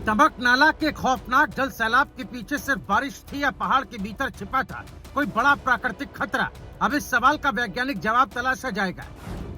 तमक नाला के खौफनाक जल सैलाब के पीछे सिर्फ बारिश थी या पहाड़ के भीतर छिपा था कोई बड़ा प्राकृतिक खतरा? अब इस सवाल का वैज्ञानिक जवाब तलाशा जाएगा।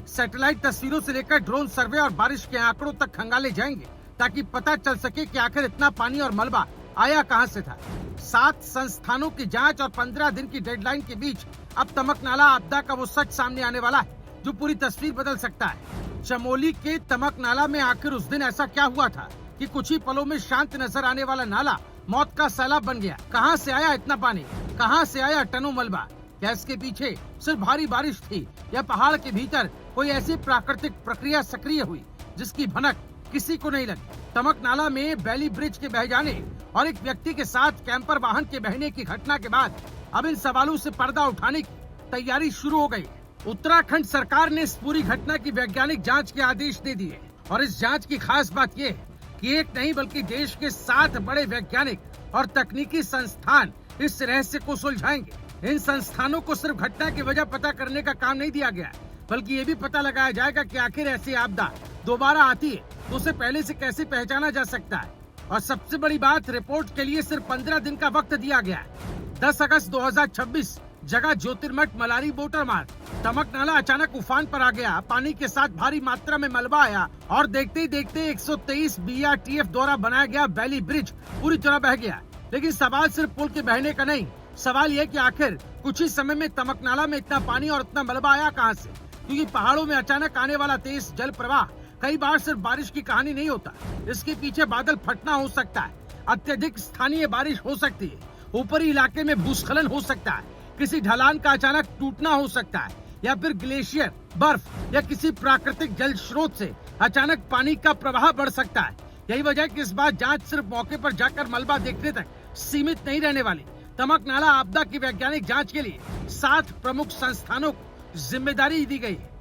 सैटेलाइट तस्वीरों से लेकर ड्रोन सर्वे और बारिश के आंकड़ों तक खंगाले जाएंगे ताकि पता चल सके कि आखिर इतना पानी और मलबा आया कहां से था। 7 संस्थानों की जांच और 15 दिन की डेडलाइन के बीच अब तमक नाला आपदा का वो सच सामने आने वाला है जो पूरी तस्वीर बदल सकता है। चमोली के तमक नाला में आखिर उस दिन ऐसा क्या हुआ था कि कुछ ही पलों में शांत नजर आने वाला नाला मौत का सैलाब बन गया? कहां से आया इतना पानी? कहां से आया टनों मलबा? क्या इसके पीछे सिर्फ भारी बारिश थी या पहाड़ के भीतर कोई ऐसी प्राकृतिक प्रक्रिया सक्रिय हुई जिसकी भनक किसी को नहीं लगी? तमक नाला में बैली ब्रिज के बह जाने और एक व्यक्ति के साथ कैंपर वाहन के बहने की घटना के बाद अब इन सवालों से पर्दा उठाने की तैयारी शुरू हो गई। उत्तराखंड सरकार ने इस पूरी घटना की वैज्ञानिक जांच के आदेश दे दिए और इस जांच की खास बात यह है कि एक नहीं बल्कि देश के 7 बड़े वैज्ञानिक और तकनीकी संस्थान इस रहस्य को सुलझाएंगे। इन संस्थानों को सिर्फ घटना की वजह पता करने का काम नहीं दिया गया बल्कि ये भी पता लगाया जाएगा कि आखिर ऐसी आपदा दोबारा आती है तो उसे पहले से कैसे पहचाना जा सकता है। और सबसे बड़ी बात, रिपोर्ट के लिए सिर्फ 15 दिन का वक्त दिया गया है। 10 अगस्त 2026 जगह ज्योतिर्मठ मलारी मोटर मार्ग। तमक नाला अचानक उफान पर आ गया, पानी के साथ भारी मात्रा में मलबा आया और देखते ही देखते 123 BRTF द्वारा बनाया गया बैली ब्रिज पूरी तरह बह गया। लेकिन सवाल सिर्फ पुल के बहने का नहीं, सवाल यह कि आखिर कुछ ही समय में तमक नाला में इतना पानी और इतना मलबा आया कहां से? क्योंकि पहाड़ों में अचानक आने वाला तेज जल प्रवाह कई बार सिर्फ बारिश की कहानी नहीं होता। इसके पीछे बादल फटना हो सकता है, अत्यधिक स्थानीय बारिश हो सकती है, ऊपरी इलाके में भूस्खलन हो सकता है, किसी ढलान का अचानक टूटना हो सकता है या फिर ग्लेशियर, बर्फ या किसी प्राकृतिक जल स्रोत से अचानक पानी का प्रवाह बढ़ सकता है। यही वजह कि इस बार जांच सिर्फ मौके पर जाकर मलबा देखने तक सीमित नहीं रहने वाली। तमक नाला आपदा की वैज्ञानिक जांच के लिए 7 प्रमुख संस्थानों को जिम्मेदारी दी गई है।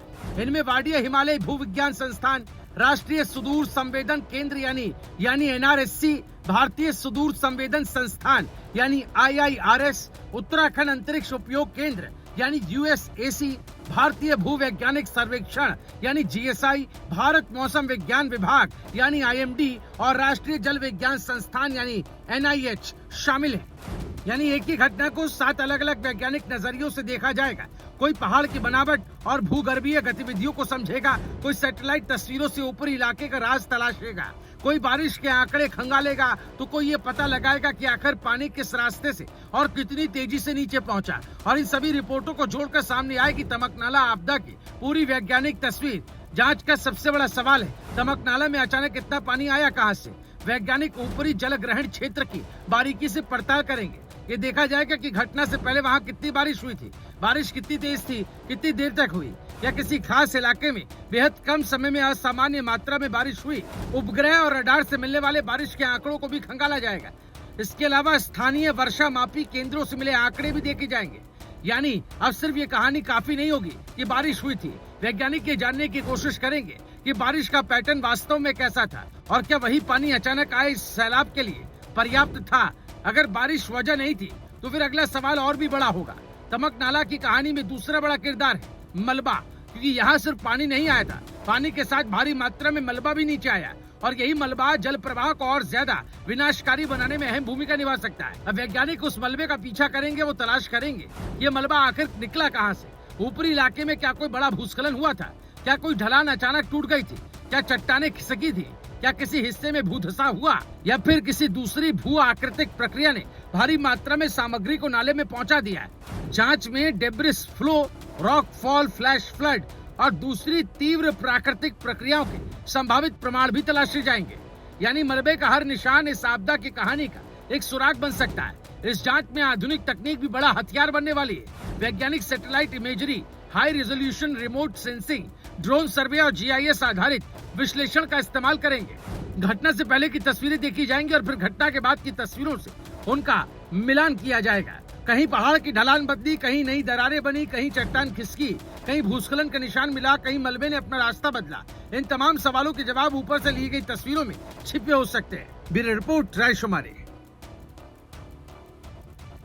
इनमें वाडिया हिमालय भूविज्ञान संस्थान, राष्ट्रीय सुदूर संवेदन केंद्र यानी NRSC, भारतीय सुदूर संवेदन संस्थान यानी IIRS, उत्तराखंड अंतरिक्ष उपयोग केंद्र यानी USAC, भारतीय भूवैज्ञानिक सर्वेक्षण यानी GSI, भारत मौसम विज्ञान विभाग यानी IMD और राष्ट्रीय जल विज्ञान संस्थान यानी NIH शामिल है। यानी एक ही घटना को 7 अलग अलग वैज्ञानिक नजरियों से देखा जाएगा। कोई पहाड़ की बनावट और भूगर्भीय गतिविधियों को समझेगा, कोई सैटेलाइट तस्वीरों से ऊपरी इलाके का राज तलाशेगा, कोई बारिश के आंकड़े खंगालेगा तो कोई ये पता लगाएगा कि आखिर पानी किस रास्ते से और कितनी तेजी से नीचे पहुंचा। और इन सभी रिपोर्टों को जोड़कर सामने आएगी तमक नाला आपदा की पूरी वैज्ञानिक तस्वीर। जांच का सबसे बड़ा सवाल है, तमक नाला में अचानक इतना पानी आया कहां से? वैज्ञानिक ऊपरी जल ग्रहण क्षेत्र की बारीकी से पड़ताल करेंगे। ये देखा जाएगा कि घटना से पहले वहाँ कितनी बारिश हुई थी, बारिश कितनी तेज थी, कितनी देर तक हुई, या किसी खास इलाके में बेहद कम समय में असामान्य मात्रा में बारिश हुई। उपग्रह और रडार से मिलने वाले बारिश के आंकड़ों को भी खंगाला जाएगा। इसके अलावा स्थानीय वर्षा मापी केंद्रों से मिले आंकड़े भी देखे जाएंगे। यानी अब सिर्फ ये कहानी काफी नहीं होगी कि बारिश हुई थी। वैज्ञानिक ये जानने की कोशिश करेंगे कि बारिश का पैटर्न वास्तव में कैसा था और क्या वही पानी अचानक आए इस सैलाब के लिए पर्याप्त था। अगर बारिश वजह नहीं थी तो फिर अगला सवाल और भी बड़ा होगा। तमक नाला की कहानी में दूसरा बड़ा किरदार है मलबा, क्योंकि यहाँ सिर्फ पानी नहीं आया था, पानी के साथ भारी मात्रा में मलबा भी नीचे आया और यही मलबा जल प्रवाह को और ज्यादा विनाशकारी बनाने में अहम भूमिका निभा सकता है। अब वैज्ञानिक उस मलबे का पीछा करेंगे, वो तलाश करेंगे ये मलबा आखिर निकला कहाँ से। ऊपरी इलाके में क्या कोई बड़ा भूस्खलन हुआ था? क्या कोई ढलान अचानक टूट गई थी? क्या चट्टानें खिसकी थी? क्या किसी हिस्से में भूधसा हुआ या फिर किसी दूसरी भू आकृतिक प्रक्रिया ने भारी मात्रा में सामग्री को नाले में पहुंचा दिया है? जांच में debris flow, rock fall, flash flood और दूसरी तीव्र प्राकृतिक प्रक्रियाओं के संभावित प्रमाण भी तलाशे जाएंगे। यानी मलबे का हर निशान इस आपदा की कहानी का एक सुराग बन सकता है। इस जांच में आधुनिक तकनीक भी बड़ा हथियार बनने वाली है। वैज्ञानिक satellite imagery, high resolution remote sensing, drone survey और GIS आधारित विश्लेषण का इस्तेमाल करेंगे। घटना से पहले की तस्वीरें देखी जाएंगी और फिर घटना के बाद की तस्वीरों से उनका मिलान किया जाएगा। कहीं पहाड़ की ढलान बदली, कहीं नई दरारें बनी, कहीं चट्टान खिसकी, कहीं भूस्खलन का निशान मिला, कहीं मलबे ने अपना रास्ता बदला। इन तमाम सवालों के जवाब ऊपर से ली गई तस्वीरों में छिपे हो सकते हैं। Bureau report, रायशुमारी।